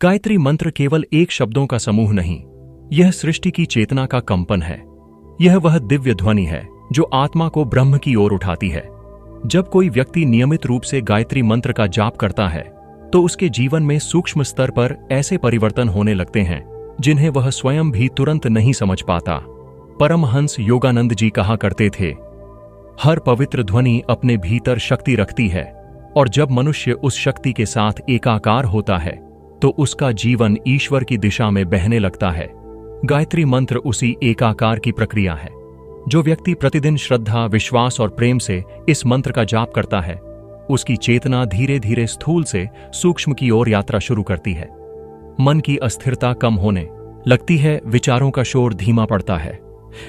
गायत्री मंत्र केवल एक शब्दों का समूह नहीं, यह सृष्टि की चेतना का कंपन है। यह वह दिव्य ध्वनि है जो आत्मा को ब्रह्म की ओर उठाती है। जब कोई व्यक्ति नियमित रूप से गायत्री मंत्र का जाप करता है तो उसके जीवन में सूक्ष्म स्तर पर ऐसे परिवर्तन होने लगते हैं जिन्हें वह स्वयं भी तुरंत नहीं समझ पाता। परमहंस योगानंद जी कहा करते थे, हर पवित्र ध्वनि अपने भीतर शक्ति रखती है और जब मनुष्य उस शक्ति के साथ एकाकार होता है तो उसका जीवन ईश्वर की दिशा में बहने लगता है। गायत्री मंत्र उसी एकाकार की प्रक्रिया है। जो व्यक्ति प्रतिदिन श्रद्धा, विश्वास और प्रेम से इस मंत्र का जाप करता है, उसकी चेतना धीरे धीरे स्थूल से सूक्ष्म की ओर यात्रा शुरू करती है। मन की अस्थिरता कम होने लगती है, विचारों का शोर धीमा पड़ता है।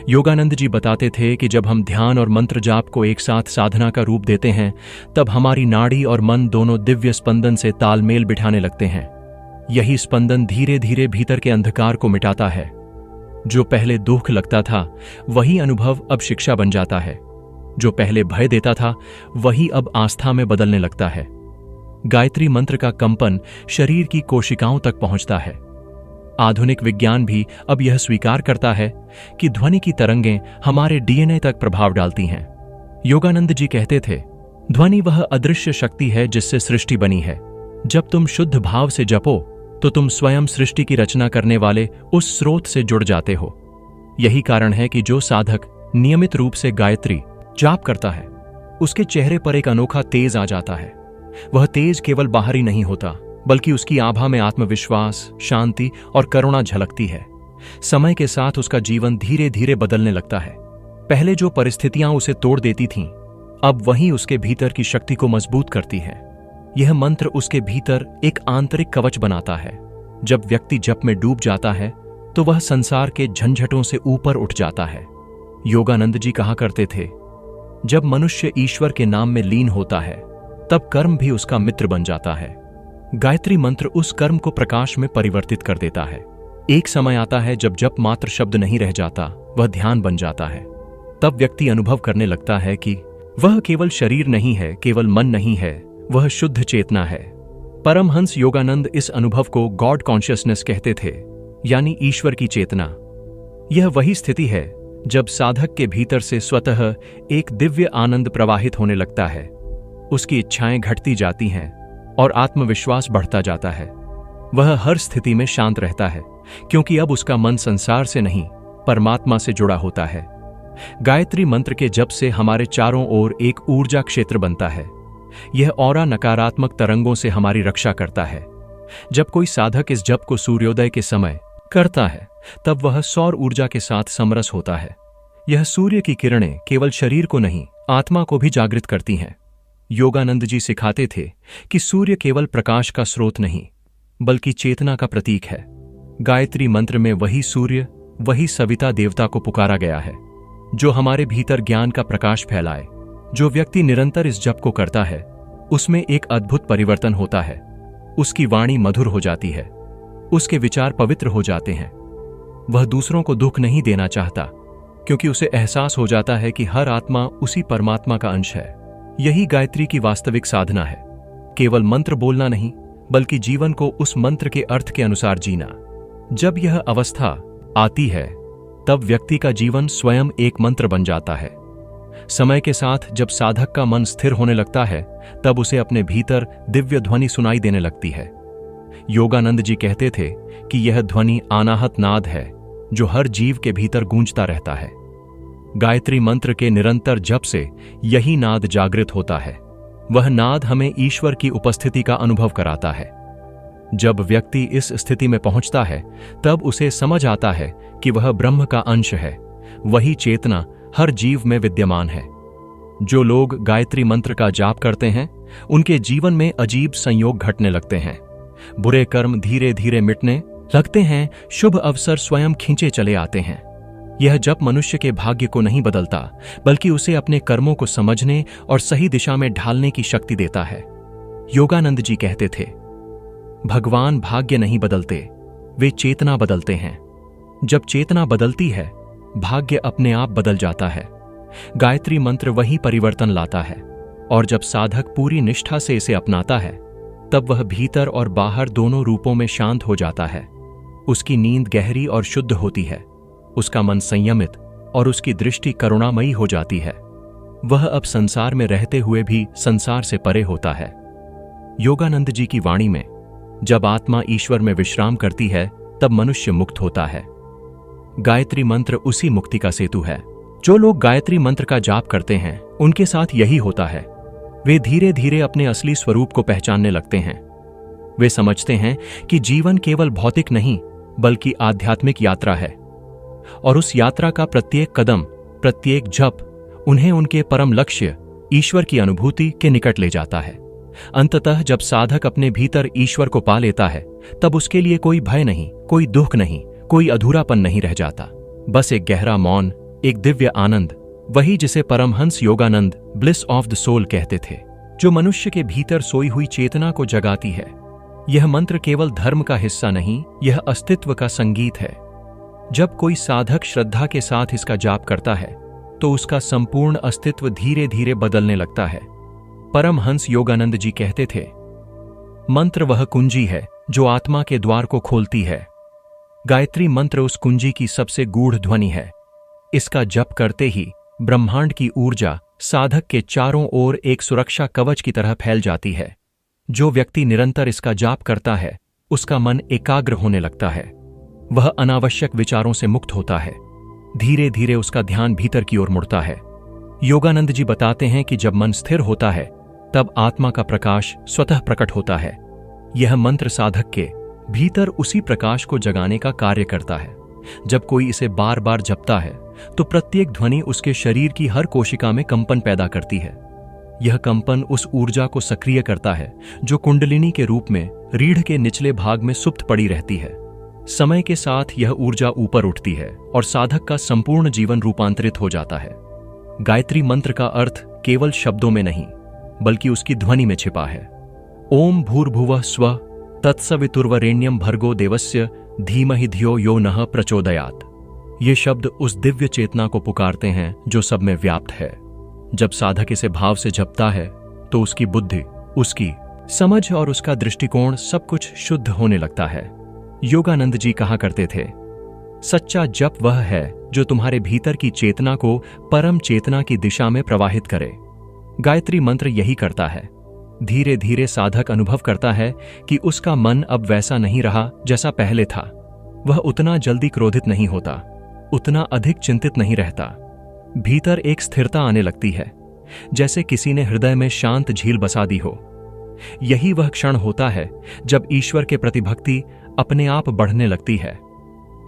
योगानंद जी बताते थे कि जब हम ध्यान और मंत्र जाप को एक साथ साधना का रूप देते हैं, तब हमारी नाड़ी और मन दोनों दिव्य स्पंदन से तालमेल बिठाने लगते हैं। यही स्पंदन धीरे धीरे भीतर के अंधकार को मिटाता है। जो पहले दुख लगता था, वही अनुभव अब शिक्षा बन जाता है। जो पहले भय देता था, वही अब आस्था में बदलने लगता है। गायत्री मंत्र का कंपन शरीर की कोशिकाओं तक पहुंचता है। आधुनिक विज्ञान भी अब यह स्वीकार करता है कि ध्वनि की तरंगें हमारे डीएनए तक प्रभाव डालती हैं। योगानंद जी कहते थे, ध्वनि वह अदृश्य शक्ति है जिससे सृष्टि बनी है। जब तुम शुद्ध भाव से जपो तो तुम स्वयं सृष्टि की रचना करने वाले उस स्रोत से जुड़ जाते हो। यही कारण है कि जो साधक नियमित रूप से गायत्री जाप करता है, उसके चेहरे पर एक अनोखा तेज आ जाता है। वह तेज केवल बाहरी नहीं होता, बल्कि उसकी आभा में आत्मविश्वास, शांति और करुणा झलकती है। समय के साथ उसका जीवन धीरे धीरे बदलने लगता है। पहले जो परिस्थितियां उसे तोड़ देती थीं, अब वही उसके भीतर की शक्ति को मजबूत करती है। यह मंत्र उसके भीतर एक आंतरिक कवच बनाता है। जब व्यक्ति जप में डूब जाता है तो वह संसार के झंझटों से ऊपर उठ जाता है। योगानंद जी कहा करते थे, जब मनुष्य ईश्वर के नाम में लीन होता है, तब कर्म भी उसका मित्र बन जाता है। गायत्री मंत्र उस कर्म को प्रकाश में परिवर्तित कर देता है। एक समय आता है जब जप मात्र शब्द नहीं रह जाता, वह ध्यान बन जाता है। तब व्यक्ति अनुभव करने लगता है कि वह केवल शरीर नहीं है, केवल मन नहीं है, वह शुद्ध चेतना है। परमहंस योगानंद इस अनुभव को गॉड कॉन्शियसनेस कहते थे, यानी ईश्वर की चेतना। यह वही स्थिति है जब साधक के भीतर से स्वतः एक दिव्य आनंद प्रवाहित होने लगता है। उसकी इच्छाएं घटती जाती हैं और आत्मविश्वास बढ़ता जाता है। वह हर स्थिति में शांत रहता है, क्योंकि अब उसका मन संसार से नहीं, परमात्मा से जुड़ा होता है। गायत्री मंत्र के जप से हमारे चारों ओर एक ऊर्जा क्षेत्र बनता है। यह ऑरा नकारात्मक तरंगों से हमारी रक्षा करता है। जब कोई साधक इस जप को सूर्योदय के समय करता है, तब वह सौर ऊर्जा के साथ समरस होता है। यह सूर्य की किरणें केवल शरीर को नहीं, आत्मा को भी जागृत करती हैं। योगानंद जी सिखाते थे कि सूर्य केवल प्रकाश का स्रोत नहीं, बल्कि चेतना का प्रतीक है। गायत्री मंत्र में वही सूर्य, वही सविता देवता को पुकारा गया है, जो हमारे भीतर ज्ञान का प्रकाश फैलाए। जो व्यक्ति निरंतर इस जप को करता है, उसमें एक अद्भुत परिवर्तन होता है। उसकी वाणी मधुर हो जाती है, उसके विचार पवित्र हो जाते हैं। वह दूसरों को दुख नहीं देना चाहता, क्योंकि उसे एहसास हो जाता है कि हर आत्मा उसी परमात्मा का अंश है। यही गायत्री की वास्तविक साधना है। केवल मंत्र बोलना नहीं, बल्कि जीवन को उस मंत्र के अर्थ के अनुसार जीना। जब यह अवस्था आती है, तब व्यक्ति का जीवन स्वयं एक मंत्र बन जाता है। समय के साथ जब साधक का मन स्थिर होने लगता है, तब उसे अपने भीतर दिव्य ध्वनि सुनाई देने लगती है। योगानंद जी कहते थे कि यह ध्वनि अनाहत नाद है, जो हर जीव के भीतर गूंजता रहता है। गायत्री मंत्र के निरंतर जप से यही नाद जागृत होता है। वह नाद हमें ईश्वर की उपस्थिति का अनुभव कराता है। जब व्यक्ति इस स्थिति में पहुंचता है, तब उसे समझ आता है कि वह ब्रह्म का अंश है। वही चेतना हर जीव में विद्यमान है। जो लोग गायत्री मंत्र का जाप करते हैं, उनके जीवन में अजीब संयोग घटने लगते हैं। बुरे कर्म धीरे धीरे मिटने लगते हैं, शुभ अवसर स्वयं खींचे चले आते हैं। यह जप मनुष्य के भाग्य को नहीं बदलता, बल्कि उसे अपने कर्मों को समझने और सही दिशा में ढालने की शक्ति देता है। योगानंद जी कहते थे, भगवान भाग्य नहीं बदलते, वे चेतना बदलते हैं। जब चेतना बदलती है, भाग्य अपने आप बदल जाता है। गायत्री मंत्र वही परिवर्तन लाता है, और जब साधक पूरी निष्ठा से इसे अपनाता है, तब वह भीतर और बाहर दोनों रूपों में शांत हो जाता है। उसकी नींद गहरी और शुद्ध होती है, उसका मन संयमित और उसकी दृष्टि करुणामयी हो जाती है। वह अब संसार में रहते हुए भी संसार से परे होता है। योगानंद जी की वाणी में, जब आत्मा ईश्वर में विश्राम करती है तब मनुष्य मुक्त होता है। गायत्री मंत्र उसी मुक्ति का सेतु है। जो लोग गायत्री मंत्र का जाप करते हैं उनके साथ यही होता है। वे धीरे धीरे अपने असली स्वरूप को पहचानने लगते हैं। वे समझते हैं कि जीवन केवल भौतिक नहीं बल्कि आध्यात्मिक यात्रा है, और उस यात्रा का प्रत्येक कदम, प्रत्येक जप उन्हें उनके परम लक्ष्य ईश्वर की अनुभूति के निकट ले जाता है। अंततः जब साधक अपने भीतर ईश्वर को पा लेता है तब उसके लिए कोई भय नहीं, कोई दुख नहीं, कोई अधूरापन नहीं रह जाता। बस एक गहरा मौन, एक दिव्य आनंद, वही जिसे Paramahansa Yogananda bliss of the soul कहते थे, जो मनुष्य के भीतर सोई हुई चेतना को जगाती है। यह मंत्र केवल धर्म का हिस्सा नहीं, यह अस्तित्व का संगीत है। जब कोई साधक श्रद्धा के साथ इसका जाप करता है तो उसका संपूर्ण अस्तित्व धीरे धीरे बदलने लगता है। परमहंस योगानंद जी कहते थे, मंत्र वह कुंजी है जो आत्मा के द्वार को खोलती है। गायत्री मंत्र उस कुंजी की सबसे गूढ़ ध्वनि है। इसका जप करते ही ब्रह्मांड की ऊर्जा साधक के चारों ओर एक सुरक्षा कवच की तरह फैल जाती है। जो व्यक्ति निरंतर इसका जाप करता है उसका मन एकाग्र होने लगता है। वह अनावश्यक विचारों से मुक्त होता है। धीरे धीरे उसका ध्यान भीतर की ओर मुड़ता है। योगानंद जी बताते हैं कि जब मन स्थिर होता है तब आत्मा का प्रकाश स्वतः प्रकट होता है। यह मंत्र साधक के भीतर उसी प्रकाश को जगाने का कार्य करता है। जब कोई इसे बार बार जपता है तो प्रत्येक ध्वनि उसके शरीर की हर कोशिका में कंपन पैदा करती है। यह कंपन उस ऊर्जा को सक्रिय करता है जो कुंडलिनी के रूप में रीढ़ के निचले भाग में सुप्त पड़ी रहती है। समय के साथ यह ऊर्जा ऊपर उठती है और साधक का संपूर्ण जीवन रूपांतरित हो जाता है। गायत्री मंत्र का अर्थ केवल शब्दों में नहीं बल्कि उसकी ध्वनि में छिपा है। ओम भूर्भुवः स्वः तत्सवितुर्वरेण्यं भर्गो देवस्य धीमहि धियो यो नः प्रचोदयात्। ये शब्द उस दिव्य चेतना को पुकारते हैं जो सब में व्याप्त है। जब साधक इसे भाव से जपता है तो उसकी बुद्धि, उसकी समझ और उसका दृष्टिकोण सब कुछ शुद्ध होने लगता है। योगानंद जी कहा करते थे, सच्चा जप वह है जो तुम्हारे भीतर की चेतना को परम चेतना की दिशा में प्रवाहित करे। गायत्री मंत्र यही करता है। धीरे धीरे साधक अनुभव करता है कि उसका मन अब वैसा नहीं रहा जैसा पहले था। वह उतना जल्दी क्रोधित नहीं होता, उतना अधिक चिंतित नहीं रहता। भीतर एक स्थिरता आने लगती है, जैसे किसी ने हृदय में शांत झील बसा दी हो। यही वह क्षण होता है जब ईश्वर के प्रति भक्ति अपने आप बढ़ने लगती है।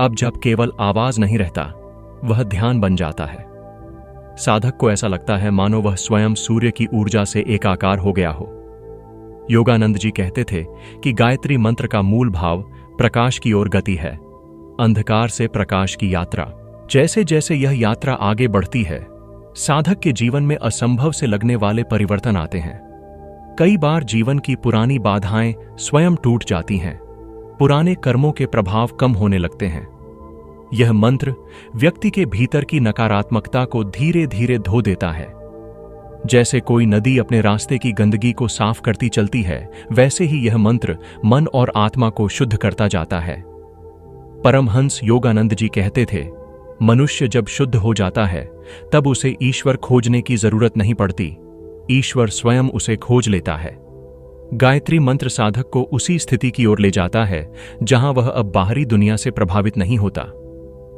अब जब केवल आवाज नहीं रहता, वह ध्यान बन जाता है। साधक को ऐसा लगता है मानो वह स्वयं सूर्य की ऊर्जा से एकाकार हो गया हो। योगानंद जी कहते थे कि गायत्री मंत्र का मूल भाव प्रकाश की ओर गति है, अंधकार से प्रकाश की यात्रा। जैसे जैसे यह यात्रा आगे बढ़ती है, साधक के जीवन में असंभव से लगने वाले परिवर्तन आते हैं। कई बार जीवन की पुरानी बाधाएं स्वयं टूट जाती हैं, पुराने कर्मों के प्रभाव कम होने लगते हैं। यह मंत्र व्यक्ति के भीतर की नकारात्मकता को धीरे धीरे धो देता है। जैसे कोई नदी अपने रास्ते की गंदगी को साफ करती चलती है, वैसे ही यह मंत्र मन और आत्मा को शुद्ध करता जाता है। परमहंस योगानंद जी कहते थे, मनुष्य जब शुद्ध हो जाता है तब उसे ईश्वर खोजने की जरूरत नहीं पड़ती, ईश्वर स्वयं उसे खोज लेता है। गायत्री मंत्र साधक को उसी स्थिति की ओर ले जाता है जहां वह अब बाहरी दुनिया से प्रभावित नहीं होता।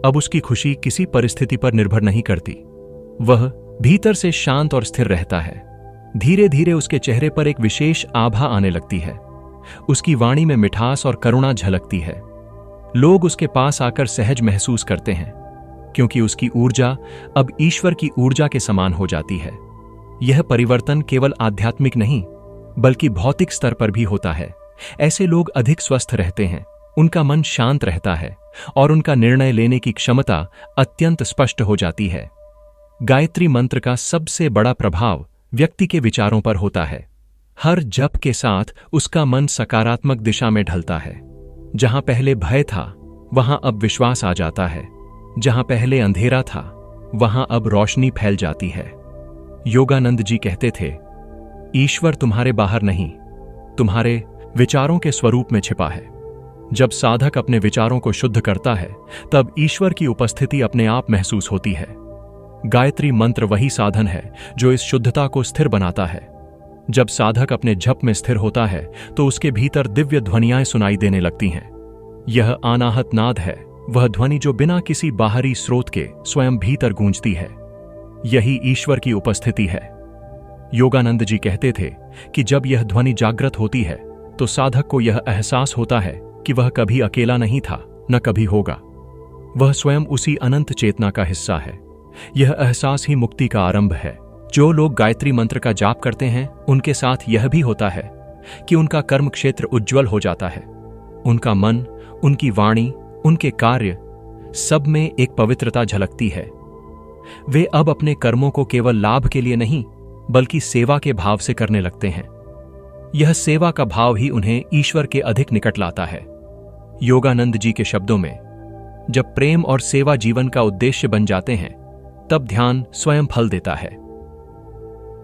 अब उसकी खुशी किसी परिस्थिति पर निर्भर नहीं करती, वह भीतर से शांत और स्थिर रहता है। धीरे धीरे उसके चेहरे पर एक विशेष आभा आने लगती है। उसकी वाणी में मिठास और करुणा झलकती है। लोग उसके पास आकर सहज महसूस करते हैं, क्योंकि उसकी ऊर्जा अब ईश्वर की ऊर्जा के समान हो जाती है। यह परिवर्तन केवल आध्यात्मिक नहीं बल्कि भौतिक स्तर पर भी होता है। ऐसे लोग अधिक स्वस्थ रहते हैं, उनका मन शांत रहता है और उनका निर्णय लेने की क्षमता अत्यंत स्पष्ट हो जाती है। गायत्री मंत्र का सबसे बड़ा प्रभाव व्यक्ति के विचारों पर होता है। हर जप के साथ उसका मन सकारात्मक दिशा में ढलता है। जहां पहले भय था वहां अब विश्वास आ जाता है, जहां पहले अंधेरा था वहां अब रोशनी फैल जाती है। योगानंद जी कहते थे, ईश्वर तुम्हारे बाहर नहीं, तुम्हारे विचारों के स्वरूप में छिपा है। जब साधक अपने विचारों को शुद्ध करता है तब ईश्वर की उपस्थिति अपने आप महसूस होती है। गायत्री मंत्र वही साधन है जो इस शुद्धता को स्थिर बनाता है। जब साधक अपने जप में स्थिर होता है तो उसके भीतर दिव्य ध्वनियां सुनाई देने लगती हैं। यह अनाहत नाद है, वह ध्वनि जो बिना किसी बाहरी स्रोत के स्वयं भीतर गूंजती है। यही ईश्वर की उपस्थिति है। योगानंद जी कहते थे कि जब यह ध्वनि जागृत होती है तो साधक को यह एहसास होता है कि वह कभी अकेला नहीं था, न कभी होगा। वह स्वयं उसी अनंत चेतना का हिस्सा है। यह एहसास ही मुक्ति का आरंभ है। जो लोग गायत्री मंत्र का जाप करते हैं उनके साथ यह भी होता है कि उनका कर्म क्षेत्र उज्ज्वल हो जाता है। उनका मन, उनकी वाणी, उनके कार्य सब में एक पवित्रता झलकती है। वे अब अपने कर्मों को केवल लाभ के लिए नहीं बल्कि सेवा के भाव से करने लगते हैं। यह सेवा का भाव ही उन्हें ईश्वर के अधिक निकट लाता है। योगानंद जी के शब्दों में, जब प्रेम और सेवा जीवन का उद्देश्य बन जाते हैं तब ध्यान स्वयं फल देता है।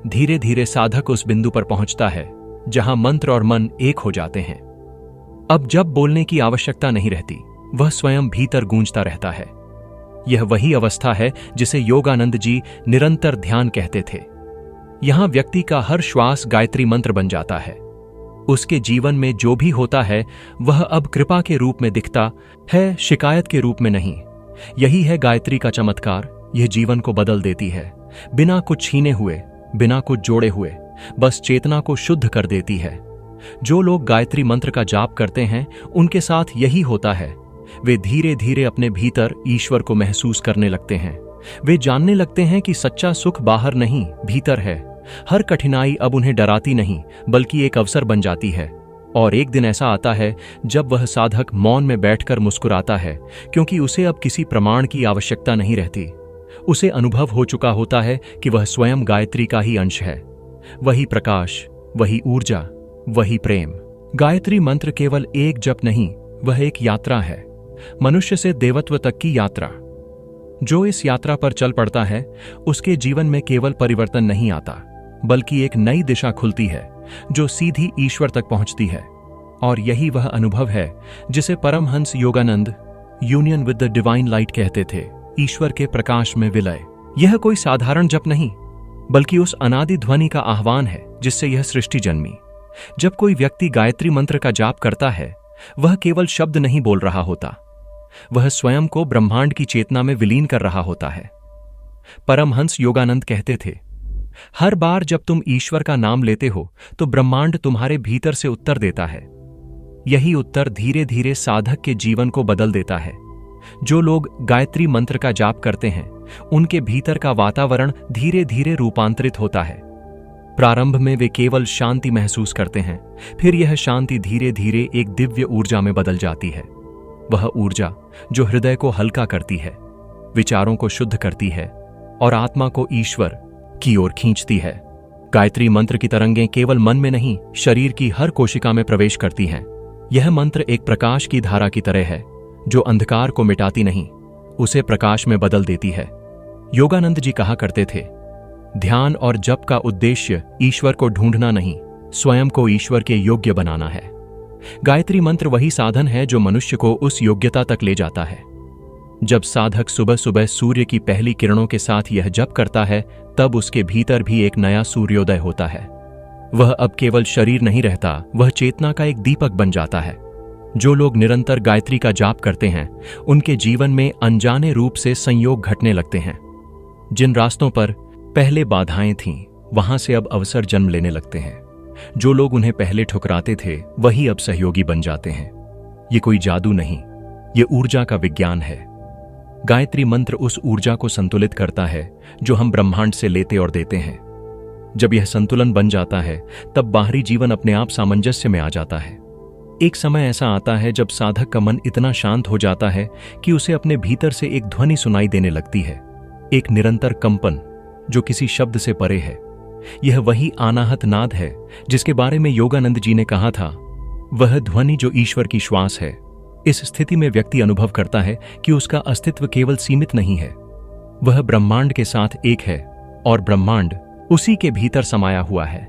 धीरे धीरे साधक उस बिंदु पर पहुंचता है जहां मंत्र और मन एक हो जाते हैं। अब जब बोलने की आवश्यकता नहीं रहती, वह स्वयं भीतर गूंजता रहता है। यह वही अवस्था है जिसे योगानंद जी निरंतर ध्यान कहते थे। यहां व्यक्ति का हर श्वास गायत्री मंत्र बन जाता है। उसके जीवन में जो भी होता है वह अब कृपा के रूप में दिखता है, शिकायत के रूप में नहीं। यही है गायत्री का चमत्कार। यह जीवन को बदल देती है, बिना कुछ छीने हुए, बिना कुछ जोड़े हुए, बस चेतना को शुद्ध कर देती है। जो लोग गायत्री मंत्र का जाप करते हैं उनके साथ यही होता है। वे धीरे धीरे अपने भीतर ईश्वर को महसूस करने लगते हैं। वे जानने लगते हैं कि सच्चा सुख बाहर नहीं, भीतर है। हर कठिनाई अब उन्हें डराती नहीं बल्कि एक अवसर बन जाती है। और एक दिन ऐसा आता है जब वह साधक मौन में बैठकर मुस्कुराता है, क्योंकि उसे अब किसी प्रमाण की आवश्यकता नहीं रहती। उसे अनुभव हो चुका होता है कि वह स्वयं गायत्री का ही अंश है। वही प्रकाश, वही ऊर्जा, वही प्रेम। गायत्री मंत्र केवल एक जप नहीं, वह एक यात्रा है, मनुष्य से देवत्व तक की यात्रा। जो इस यात्रा पर चल पड़ता है उसके जीवन में केवल परिवर्तन नहीं आता बल्कि एक नई दिशा खुलती है जो सीधी ईश्वर तक पहुंचती है। और यही वह अनुभव है जिसे Paramahansa Yogananda union with the divine light कहते थे, ईश्वर के प्रकाश में विलय। यह कोई साधारण जप नहीं बल्कि उस अनादि ध्वनि का आह्वान है जिससे यह सृष्टि जन्मी। जब कोई व्यक्ति गायत्री मंत्र का जाप करता है वह केवल शब्द नहीं बोल रहा होता, वह स्वयं को ब्रह्मांड की चेतना में विलीन कर रहा होता है। परमहंस योगानंद कहते थे, हर बार जब तुम ईश्वर का नाम लेते हो तो ब्रह्मांड तुम्हारे भीतर से उत्तर देता है। यही उत्तर धीरे धीरे साधक के जीवन को बदल देता है। जो लोग गायत्री मंत्र का जाप करते हैं उनके भीतर का वातावरण धीरे धीरे रूपांतरित होता है। प्रारंभ में वे केवल शांति महसूस करते हैं, फिर यह शांति धीरे धीरे एक दिव्य ऊर्जा में बदल जाती है। वह ऊर्जा जो हृदय को हल्का करती है, विचारों को शुद्ध करती है और आत्मा को ईश्वर की ओर खींचती है। गायत्री मंत्र की तरंगें केवल मन में नहीं, शरीर की हर कोशिका में प्रवेश करती हैं। यह मंत्र एक प्रकाश की धारा की तरह है जो अंधकार को मिटाती नहीं, उसे प्रकाश में बदल देती है। योगानंद जी कहा करते थे, ध्यान और जप का उद्देश्य ईश्वर को ढूंढना नहीं, स्वयं को ईश्वर के योग्य बनाना है। गायत्री मंत्र वही साधन है जो मनुष्य को उस योग्यता तक ले जाता है। जब साधक सुबह सुबह सूर्य की पहली किरणों के साथ यह जप करता है तब उसके भीतर भी एक नया सूर्योदय होता है। वह अब केवल शरीर नहीं रहता, वह चेतना का एक दीपक बन जाता है। जो लोग निरंतर गायत्री का जाप करते हैं उनके जीवन में अनजाने रूप से संयोग घटने लगते हैं। जिन रास्तों पर पहले बाधाएं थीं वहां से अब अवसर जन्म लेने लगते हैं। जो लोग उन्हें पहले ठुकराते थे वही अब सहयोगी बन जाते हैं। ये कोई जादू नहीं, ये ऊर्जा का विज्ञान है। गायत्री मंत्र उस ऊर्जा को संतुलित करता है जो हम ब्रह्मांड से लेते और देते हैं। जब यह संतुलन बन जाता है तब बाहरी जीवन अपने आप सामंजस्य में आ जाता है। एक समय ऐसा आता है जब साधक का मन इतना शांत हो जाता है कि उसे अपने भीतर से एक ध्वनि सुनाई देने लगती है, एक निरंतर कंपन जो किसी शब्द से परे है। यह वही अनाहत नाद है जिसके बारे में योगानंद जी ने कहा था, वह ध्वनि जो ईश्वर की श्वास है। इस स्थिति में व्यक्ति अनुभव करता है कि उसका अस्तित्व केवल सीमित नहीं है, वह ब्रह्मांड के साथ एक है और ब्रह्मांड उसी के भीतर समाया हुआ है।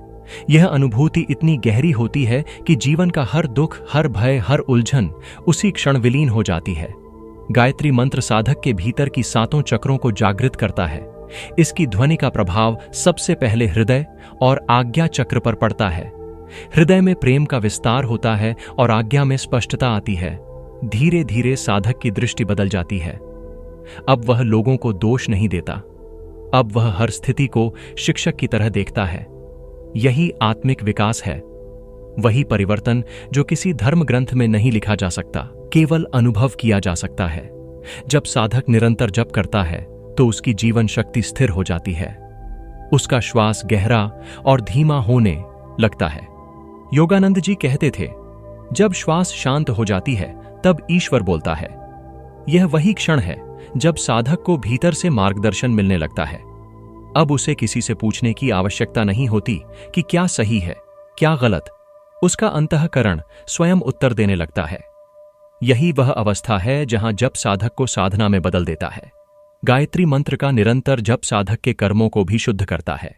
यह अनुभूति इतनी गहरी होती है कि जीवन का हर दुख, हर भय, हर उलझन उसी क्षण विलीन हो जाती है। गायत्री मंत्र साधक के भीतर की 7 चक्रों को जागृत करता है। इसकी ध्वनि का प्रभाव सबसे पहले हृदय और आज्ञा चक्र पर पड़ता है। हृदय में प्रेम का विस्तार होता है और आज्ञा में स्पष्टता आती है। धीरे धीरे साधक की दृष्टि बदल जाती है। अब वह लोगों को दोष नहीं देता। अब वह हर स्थिति को शिक्षक की तरह देखता है। यही आत्मिक विकास है, वही परिवर्तन जो किसी धर्म ग्रंथ में नहीं लिखा जा सकता, केवल अनुभव किया जा सकता है। जब साधक निरंतर जप करता है तो उसकी जीवन शक्ति स्थिर हो जाती है। उसका श्वास गहरा और धीमा होने लगता है। योगानंद जी कहते थे, जब श्वास शांत हो जाती है तब ईश्वर बोलता है। यह वही क्षण है जब साधक को भीतर से मार्गदर्शन मिलने लगता है। अब उसे किसी से पूछने की आवश्यकता नहीं होती कि क्या सही है, क्या गलत। उसका अंतःकरण स्वयं उत्तर देने लगता है। यही वह अवस्था है जहां जप साधक को साधना में बदल देता है। गायत्री मंत्र का निरंतर जप साधक के कर्मों को भी शुद्ध करता है।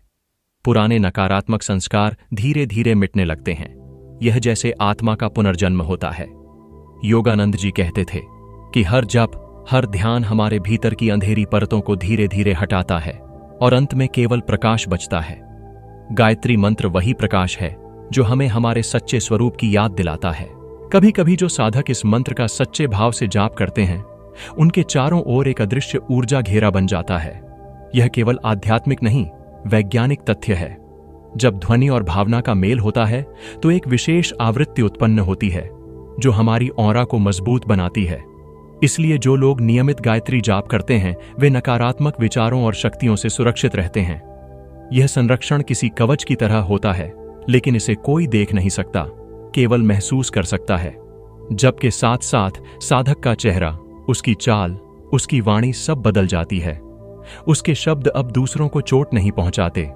पुराने नकारात्मक संस्कार धीरे धीरे मिटने लगते हैं। यह जैसे आत्मा का पुनर्जन्म होता है। योगानंद जी कहते थे कि हर जप, हर ध्यान हमारे भीतर की अंधेरी परतों को धीरे धीरे हटाता है और अंत में केवल प्रकाश बचता है। गायत्री मंत्र वही प्रकाश है जो हमें हमारे सच्चे स्वरूप की याद दिलाता है। कभी कभी जो साधक इस मंत्र का सच्चे भाव से जाप करते हैं, उनके चारों ओर एक अदृश्य ऊर्जा घेरा बन जाता है। यह केवल आध्यात्मिक नहीं, वैज्ञानिक तथ्य है। जब ध्वनि और भावना का मेल होता है तो एक विशेष आवृत्ति उत्पन्न होती है जो हमारी ऑरा को मजबूत बनाती है। इसलिए जो लोग नियमित गायत्री जाप करते हैं वे नकारात्मक विचारों और शक्तियों से सुरक्षित रहते हैं। यह संरक्षण किसी कवच की तरह होता है, लेकिन इसे कोई देख नहीं सकता, केवल महसूस कर सकता है। जप के साथ साथ साधक का चेहरा, उसकी चाल, उसकी वाणी सब बदल जाती है। उसके शब्द अब दूसरों को चोट नहीं पहुंचाते,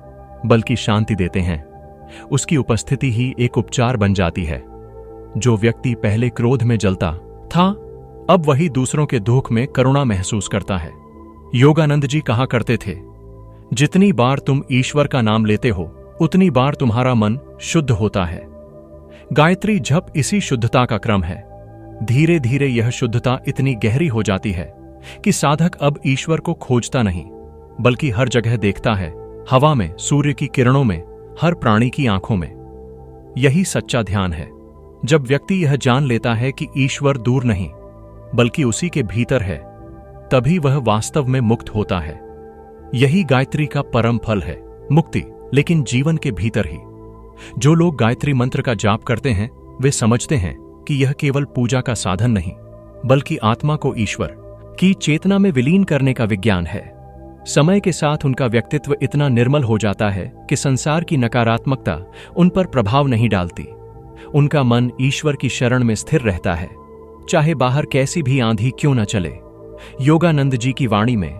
बल्कि शांति देते हैं। उसकी उपस्थिति ही एक उपचार बन जाती है। जो व्यक्ति पहले क्रोध में जलता था, अब वही दूसरों के दुख में करुणा महसूस करता है। योगानंद जी कहा करते थे, जितनी बार तुम ईश्वर का नाम लेते हो, उतनी बार तुम्हारा मन शुद्ध होता है। गायत्री जप इसी शुद्धता का क्रम है। धीरे धीरे यह शुद्धता इतनी गहरी हो जाती है कि साधक अब ईश्वर को खोजता नहीं, बल्कि हर जगह देखता है, हवा में, सूर्य की किरणों में, हर प्राणी की आंखों में। यही सच्चा ध्यान है। जब व्यक्ति यह जान लेता है कि ईश्वर दूर नहीं, बल्कि उसी के भीतर है, तभी वह वास्तव में मुक्त होता है। यही गायत्री का परम फल है, मुक्ति, लेकिन जीवन के भीतर ही। जो लोग गायत्री मंत्र का जाप करते हैं वे समझते हैं कि यह केवल पूजा का साधन नहीं, बल्कि आत्मा को ईश्वर की चेतना में विलीन करने का विज्ञान है। समय के साथ उनका व्यक्तित्व इतना निर्मल हो जाता है कि संसार की नकारात्मकता उन पर प्रभाव नहीं डालती। उनका मन ईश्वर की शरण में स्थिर रहता है, चाहे बाहर कैसी भी आंधी क्यों न चले। योगानंद जी की वाणी में,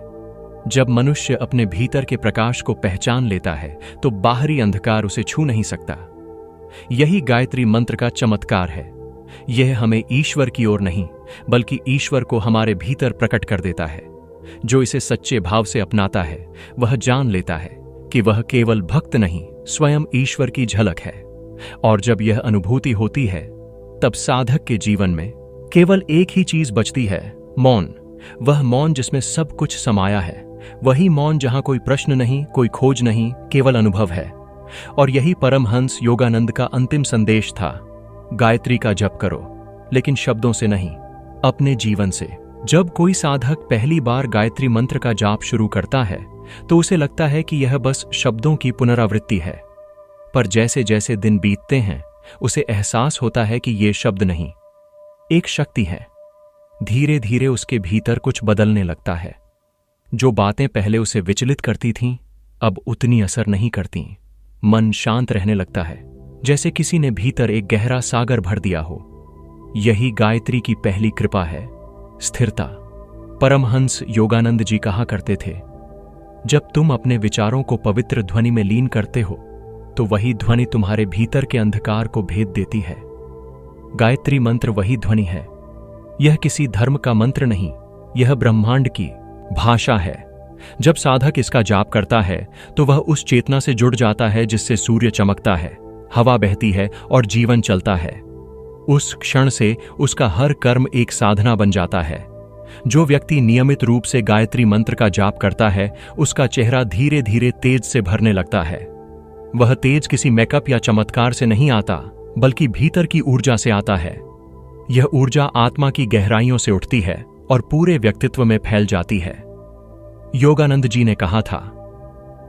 जब मनुष्य अपने भीतर के प्रकाश को पहचान लेता है तो बाहरी अंधकार उसे छू नहीं सकता। यही गायत्री मंत्र का चमत्कार है। यह हमें ईश्वर की ओर नहीं, बल्कि ईश्वर को हमारे भीतर प्रकट कर देता है। जो इसे सच्चे भाव से अपनाता है वह जान लेता है कि वह केवल भक्त नहीं, स्वयं ईश्वर की झलक है। और जब यह अनुभूति होती है तब साधक के जीवन में केवल एक ही चीज बचती है, मौन। वह मौन जिसमें सब कुछ समाया है, वही मौन जहां कोई प्रश्न नहीं, कोई खोज नहीं, केवल अनुभव है। और यही परमहंस योगानंद का अंतिम संदेश था। गायत्री का जप करो, लेकिन शब्दों से नहीं, अपने जीवन से। जब कोई साधक पहली बार गायत्री मंत्र का जाप शुरू करता है तो उसे लगता है कि यह बस शब्दों की पुनरावृत्ति है। पर जैसे जैसे दिन बीतते हैं उसे एहसास होता है कि ये शब्द नहीं, एक शक्ति है। धीरे धीरे उसके भीतर कुछ बदलने लगता है। जो बातें पहले उसे विचलित करती थीं, अब उतनी असर नहीं करती। मन शांत रहने लगता है, जैसे किसी ने भीतर एक गहरा सागर भर दिया हो। यही गायत्री की पहली कृपा है, स्थिरता। परमहंस योगानंद जी कहा करते थे, जब तुम अपने विचारों को पवित्र ध्वनि में लीन करते हो तो वही ध्वनि तुम्हारे भीतर के अंधकार को भेद देती है। गायत्री मंत्र वही ध्वनि है। यह किसी धर्म का मंत्र नहीं, यह ब्रह्मांड की भाषा है। जब साधक इसका जाप करता है तो वह उस चेतना से जुड़ जाता है जिससे सूर्य चमकता है, हवा बहती है और जीवन चलता है। उस क्षण से उसका हर कर्म एक साधना बन जाता है। जो व्यक्ति नियमित रूप से गायत्री मंत्र का जाप करता है, उसका चेहरा धीरे धीरे तेज से भरने लगता है। वह तेज किसी मेकअप या चमत्कार से नहीं आता, बल्कि भीतर की ऊर्जा से आता है। यह ऊर्जा आत्मा की गहराइयों से उठती है और पूरे व्यक्तित्व में फैल जाती है। योगानंद जी ने कहा था,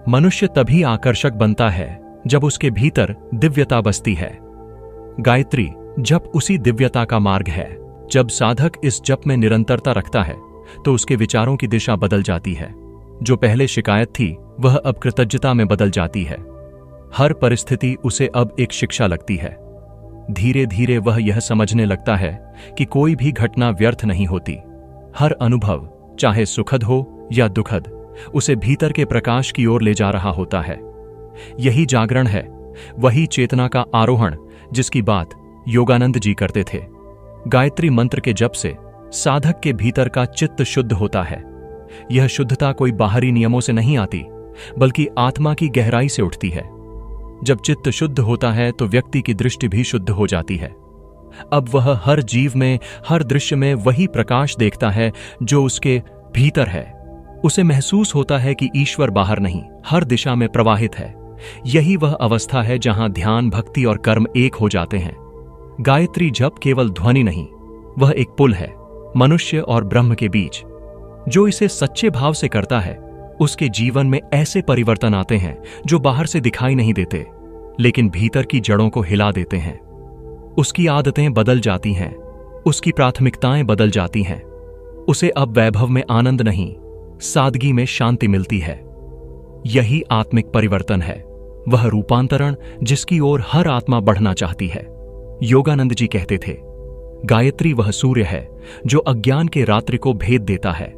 मनुष्य तभी आकर्षक बनता है जब उसके भीतर दिव्यता बसती है। गायत्री जप उसी दिव्यता का मार्ग है। जब साधक इस जप में निरंतरता रखता है तो उसके विचारों की दिशा बदल जाती है। जो पहले शिकायत थी वह अब कृतज्ञता में बदल जाती है। हर परिस्थिति उसे अब एक शिक्षा लगती है। धीरे धीरे वह यह समझने लगता है कि कोई भी घटना व्यर्थ नहीं होती। हर अनुभव, चाहे सुखद हो या दुखद, उसे भीतर के प्रकाश की ओर ले जा रहा होता है। यही जागरण है, वही चेतना का आरोहण जिसकी बात योगानंद जी करते थे। गायत्री मंत्र के जप से साधक के भीतर का चित्त शुद्ध होता है। यह शुद्धता कोई बाहरी नियमों से नहीं आती, बल्कि आत्मा की गहराई से उठती है। जब चित्त शुद्ध होता है तो व्यक्ति की दृष्टि भी शुद्ध हो जाती है। अब वह हर जीव में, हर दृश्य में वही प्रकाश देखता है जो उसके भीतर है। उसे महसूस होता है कि ईश्वर बाहर नहीं, हर दिशा में प्रवाहित है। यही वह अवस्था है जहां ध्यान, भक्ति और कर्म एक हो जाते हैं। गायत्री जप केवल ध्वनि नहीं, वह एक पुल है मनुष्य और ब्रह्म के बीच। जो इसे सच्चे भाव से करता है, उसके जीवन में ऐसे परिवर्तन आते हैं जो बाहर से दिखाई नहीं देते, लेकिन भीतर की जड़ों को हिला देते हैं। उसकी आदतें बदल जाती हैं, उसकी प्राथमिकताएं बदल जाती हैं। उसे अब वैभव में आनंद नहीं, सादगी में शांति मिलती है। यही आत्मिक परिवर्तन है, वह रूपांतरण जिसकी ओर हर आत्मा बढ़ना चाहती है। योगानंद जी कहते थे, गायत्री वह सूर्य है जो अज्ञान के रात्रि को भेद देता है।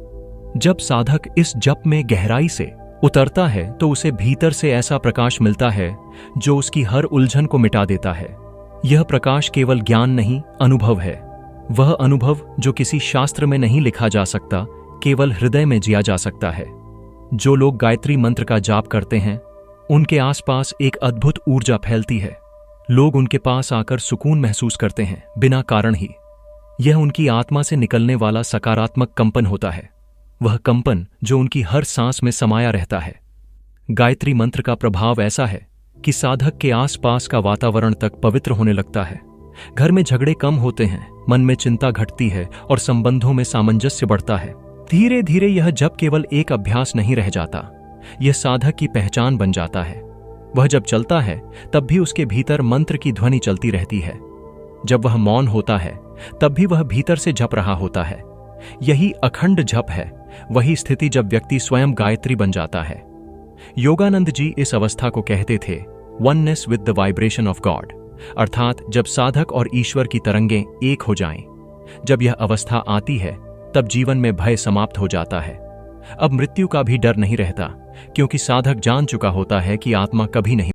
जब साधक इस जप में गहराई से उतरता है तो उसे भीतर से ऐसा प्रकाश मिलता है जो उसकी हर उलझन को मिटा देता है। यह प्रकाश केवल ज्ञान नहीं, अनुभव है। वह अनुभव जो किसी शास्त्र में नहीं लिखा जा सकता, केवल हृदय में जिया जा सकता है। जो लोग गायत्री मंत्र का जाप करते हैं, उनके आसपास एक अद्भुत ऊर्जा फैलती है। लोग उनके पास आकर सुकून महसूस करते हैं, बिना कारण ही। यह उनकी आत्मा से निकलने वाला सकारात्मक कंपन होता है, वह कंपन जो उनकी हर सांस में समाया रहता है। गायत्री मंत्र का प्रभाव ऐसा है कि साधक के आसपास का वातावरण तक पवित्र होने लगता है। घर में झगड़े कम होते हैं, मन में चिंता घटती है और संबंधों में सामंजस्य बढ़ता है। धीरे धीरे यह जप केवल एक अभ्यास नहीं रह जाता, यह साधक की पहचान बन जाता है। वह जब चलता है तब भी उसके भीतर मंत्र की ध्वनि चलती रहती है। जब वह मौन होता है तब भी वह भीतर से जप रहा होता है। यही अखंड जप है, वही स्थिति जब व्यक्ति स्वयं गायत्री बन जाता है। योगानंद जी इस अवस्था को कहते थे oneness with the vibration of God, अर्थात जब साधक और ईश्वर की तरंगें एक हो जाएं। जब यह अवस्था आती है तब जीवन में भय समाप्त हो जाता है। अब मृत्यु का भी डर नहीं रहता, क्योंकि साधक जान चुका होता है कि आत्मा कभी नहीं